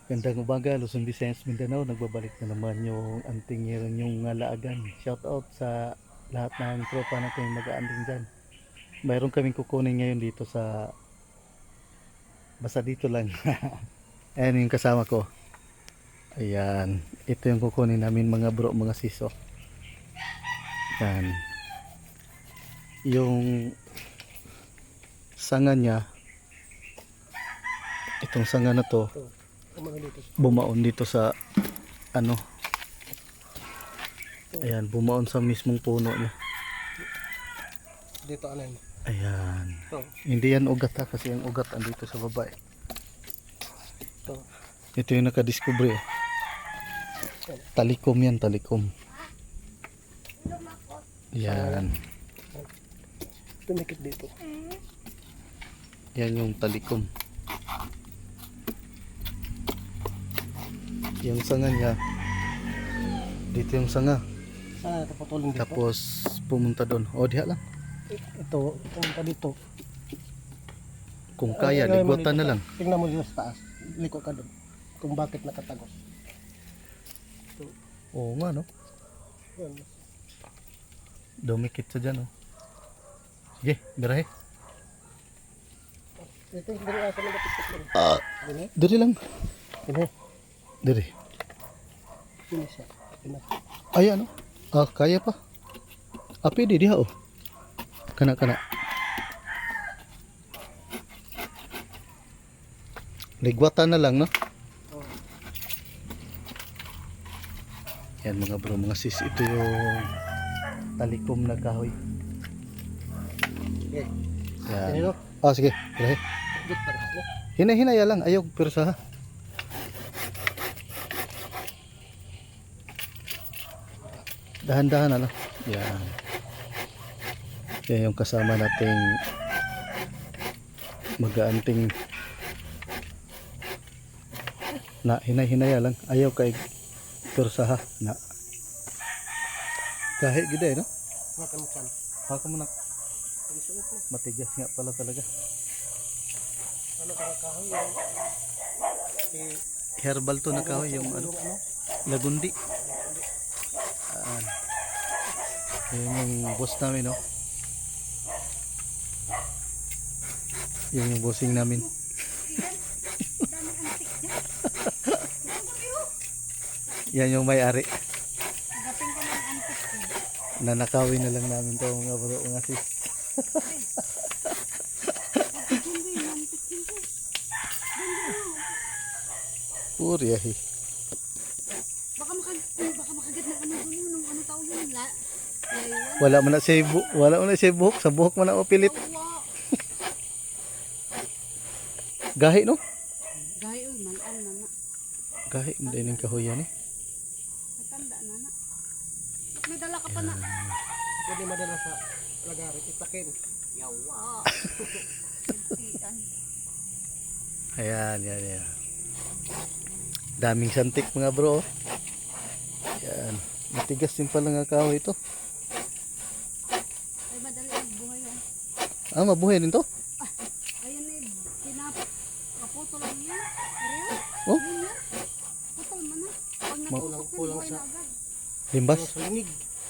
Gandang umaga, Luzon, Visayas, Mindanao. Nagbabalik na naman yung antingiran yung laagan. Shout out sa lahat ng tropa natin mag-aanding dyan. Mayroon kaming kukunin ngayon dito sa basta dito lang. Ayan yung kasama ko. Ayan, ito yung kukunin namin mga bro, mga siso. Ayan. Yung sanga niya, itong sanga na to, bumaon dito sa ano, ayan, bumaon sa mismong puno niya. Dito ano yun? Ayan. Ito. Hindi yan ugat ha, kasi yung ugat andito sa baba eh. Ito. Ito yung nakadiscover eh. Talikom yan, talikom. Yan. Tumikit dito. Yan yung talikom. Yung sanga niya, dito yung sanga. Ah, taputulong dito. Tapos pumunta doon. O diha lang. Ito, punta dito. Kung kaya, ligwatan na lang. Tingnan mo dito sa taas. Liko ka doon. Kung bakit nakatagos. Oo nga no. Yan. Dumikit sa dyan oh. Sige, birahe. Ito, hindi rin asa na matitik lang. Dini? Diri lang. Dini? Diri. Dini siya. Dini. Ay ano? Ah, kaya pa. Api di diha oh. Kana. Ligwatan na lang no. Oh. Yan mga bro, mga sis, ito yung talikom na kahoy. Sige. Yan. Dini no? Ah, sige, birahe. Dito para no? Hinay-hinaya lang, ayaw persa ha. Dahan-dahan na lang. Yan. Yan yung kasama nating mag-aanting na hinay-hinaya lang. Ayaw kay persa ha. Na. Kahit gida eh no? Makan mo kan. Haka mo na. Pagisuot mo. Matigas nga pala talaga. Ano ka kahoy yun? Herbal to na kahoy yung ano, lagundi. Yun yung boss namin no. Yun yung bossing namin. Yan yung may-ari. Nanakawin na lang namin to mga bro, mga sis. Puriyahi. Baka makagat na ano doon nung ano tawag yun laywan. Wala mo na siya wala mo na siya buhok, sa buhok mo na upilit. Tawa. Gahi no? Gahi oy malang na na. Gahi mo din yung kahoyan eh. Natanda na na. May dala ka pa na. Pwede madala sa lagarit. Itakin. Yawa. Titan. Ayan, yan. Daming santik mga bro. Yan. Matigas din pala nga kahoy ito. Ay madali ang buhay yan. Ah, mabuhay din to? Ayun na kaputo lang yan. Ariel? Oh, Yun yan. Putol man na. Pag natutok yun, kulang buhay sa- na agad. limbas. Sa linig.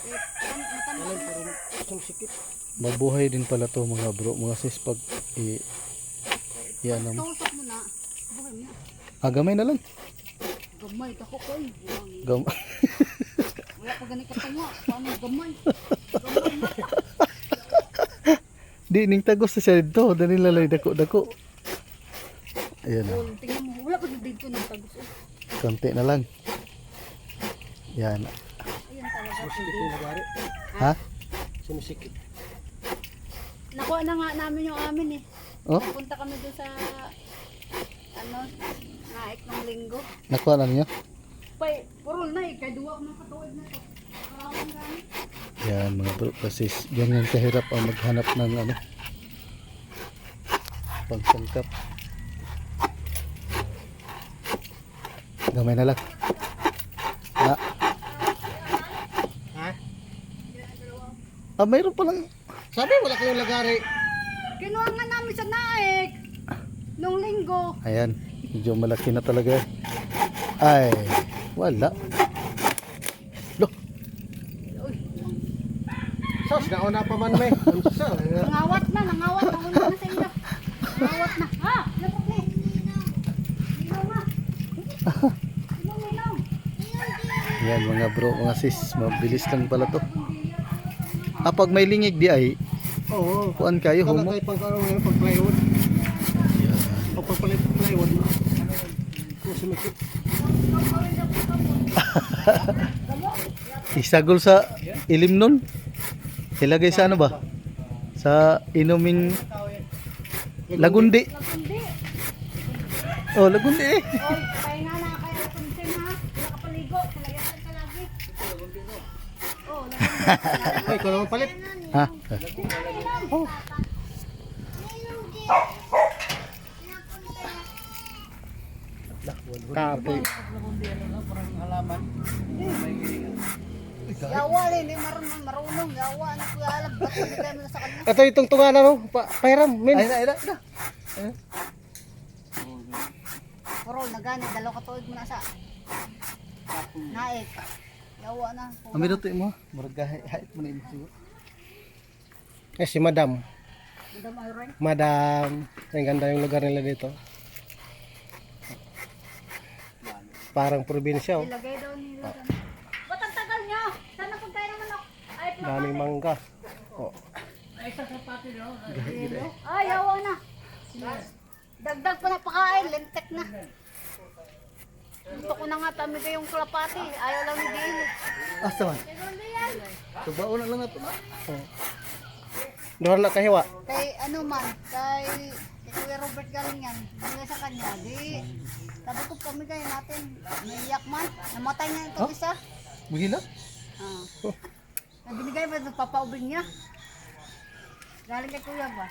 Matanda Alam, na. parang isang sikip. Mabuhay din pala to mga bro. Mga sis pag yan mo. Kausap mo na. Buhay mo na. Ah, gamay na lang. Gamay, tako ko eh. Gam Wala pa ganit ka tunga. Paano gamay? Gamay na. Di, ning tagos na siya dito. Dali lalay, dako. Ayan na. Tingnan mo. Wala pa dito ng tagos. Konti na lang. Yan. Ayan talaga. Sumisikip yung lagarit. Ha? Sumisikip. Nakuha na nga namin yung amin eh. Oh, Punta kami doon sa naik ng linggo. nakuha na niyo? Pay, purol na eh. Kaya duwa ko ng katuwid na to. Karawang gamit. Yan mga bro. Kasi ganyan kahirap ang maghanap ng ano. Pagsangkap. Gamay na lang. Na. Ha? Ah, mayroon palang. Sabi wala kayong lagari. Kinuha nga namin sa naik. Nung linggo. linggo. Ayan, medyo malaki na talaga. Ay, wala. Loh, Sos, nauna pa man may. Unsa? Nangawat na sa ilo. Nangawat na. Ha? Napakli. Ilaw na. Ilaw. ayan mga bro, mga sis, mabilis lang pala to. Pag may lingig di ay, Oo. kuan kayo, Kaya humo. kay pagkaroon ngayon pag plywood. Ayan. O pagpalit ng plywood. Kung sumikip. Isagol sa ilim nun. Ilagay sa ano ba? Sa inuming lagundi. Lagundi. Oh, lagundi eh. Oy, pahinga na kaya kunsin ha. Nakapaligo. Kalayasan ka lagi. Oh, lagundi. Ay, kung naman palit. Ha? Oh. Kapoy. Yawa rin, hindi marunong. Yawa, ano ko alam. Ba't nabigay mo na sa kanya? Ito itong tungalan no. Pahiram. Min. Ay na. Pero nagani, dalaw ka tuig mo na sa naik. Yawa na. Amiro to mo. Murag hait mo na imo siguro. Eh si Madam. Madam Irene. Madam. Ang ganda yung lugar nila dito. Parang probinsya oh. Ilagay daw nila. Ba't ang tagal nyo? Sana kung tayo naman ako. Ay, Daming mangga. Oh. ay, yawa na. Dagdag pa na pakain, lentek na. Gusto ko na nga tamigay yung kalapati. Ayaw lang hindi init. Asa man? Tubao na lang nato na. Oh. Doon na kahiwa. Kay ano man, kay Kuya Robert galing yan. Bigay sa kanya. Di, sabi ko pamigay natin. Naiyak man. Namatay niya ito isa. Bugila? Ah. Binigay ba ito papaubing niya? Galing kay Kuya ba?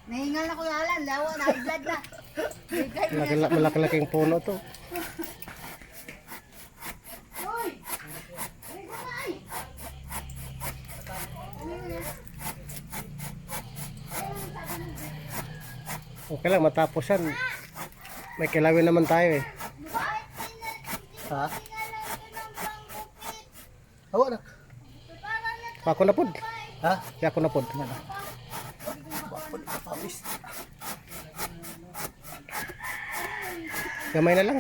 Nahingal na Kuya Alan. Lawa na, blood na. Bigay niya. Malaki-laking puno to. Uy! Ay, gulay! Okay lang, matapos yan. May kilawin naman tayo eh. Ha? Awa na. Pako na pod. Ha? Pako na pod. Gamay na lang.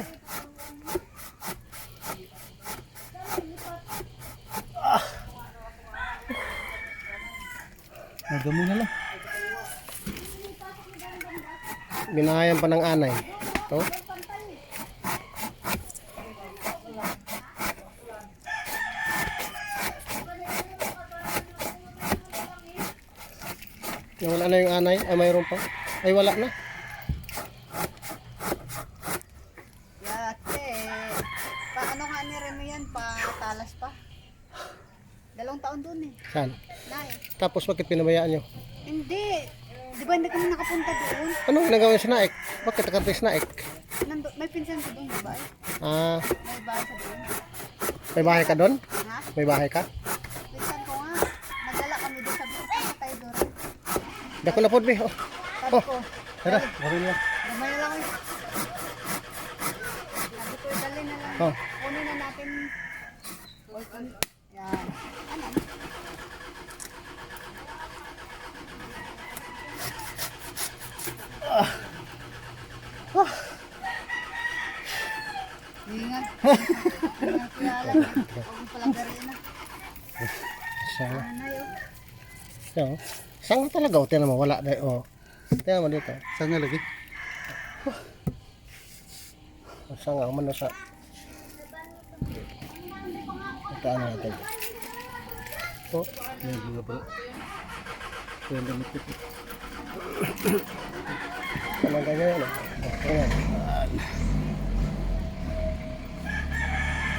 Nagamo na lang. Binahayan pa ng anay. To. Wala na yung anay. Ay, mayroon pa. Ay, wala na. Yate. Paano nga ni Remy yan? Patalas pa. 2 taon dun eh. Saan? Nay. Tapos bakit pinabayaan nyo? Hindi. Di ba hindi kami nakapunta doon? Anong ginagawa yung snack? Bakit nakanta yung snack? May pinsan ko doon, di ba? Ah, May bahay sa doon. may bahay ka doon? Ha? May bahay ka? Pinsan ko nga. Nagdala kami doon sa doon. Tayo doon. Dako na pod, be. Oh. Sabi ko, Tara, gawin mo. gamay na lang eh. Sabi ko, dali na lang. Oh. Kunin na natin. Yan. Ano? Ingat. Ingat kuya Alan. Huwag mo pala gariin na. Sanga. Ano yun? Yo. Sanga talaga. O, tiyan mo. Wala. Oh. Tiyan mo dito. Saan nga lagi? Sanga. Umano sa... Taan natin. Oh. Yan mga bro. Yan lang ito. Anong ganyan? Ayan.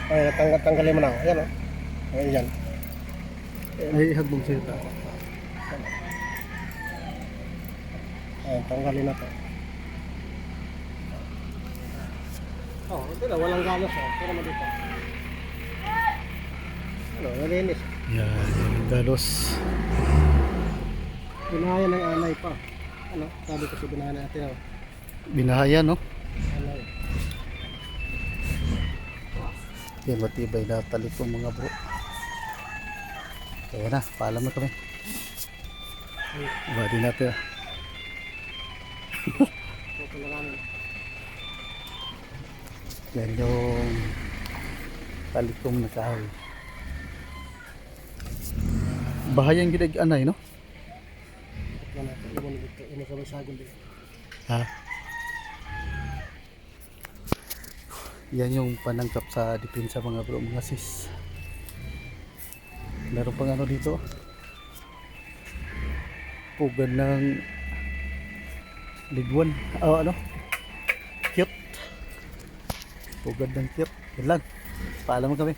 Ay, tanggalin mo na. Ayan o. Ayan dyan. Ay, hagbong sa'yo ta. Ayan, tanggalin na to. Oh, ito na. Walang galos o. Pero mo dito. Ano, nalinis. Yan, yung galos. Binahayan ng anay pa. Ano, sabi ko si binahayan natin o. Binahayan, no? Ano yun? Yan, matibay na tali ko mga bro. Kaya na, paalam na kami. Ibadi natin. Ito na namin. Yan yung talikom na kahoy. Bahayang gidag anay, no? Ito na natin. Ino kami sagol din. Ha? Yan yung panangkap sa depensa mga bro, mga sis. Meron pang ano dito. Pugan ng ligwan. Oh, ano? Cute. Pugan ng cute. Yan lang. Paalam mo kami.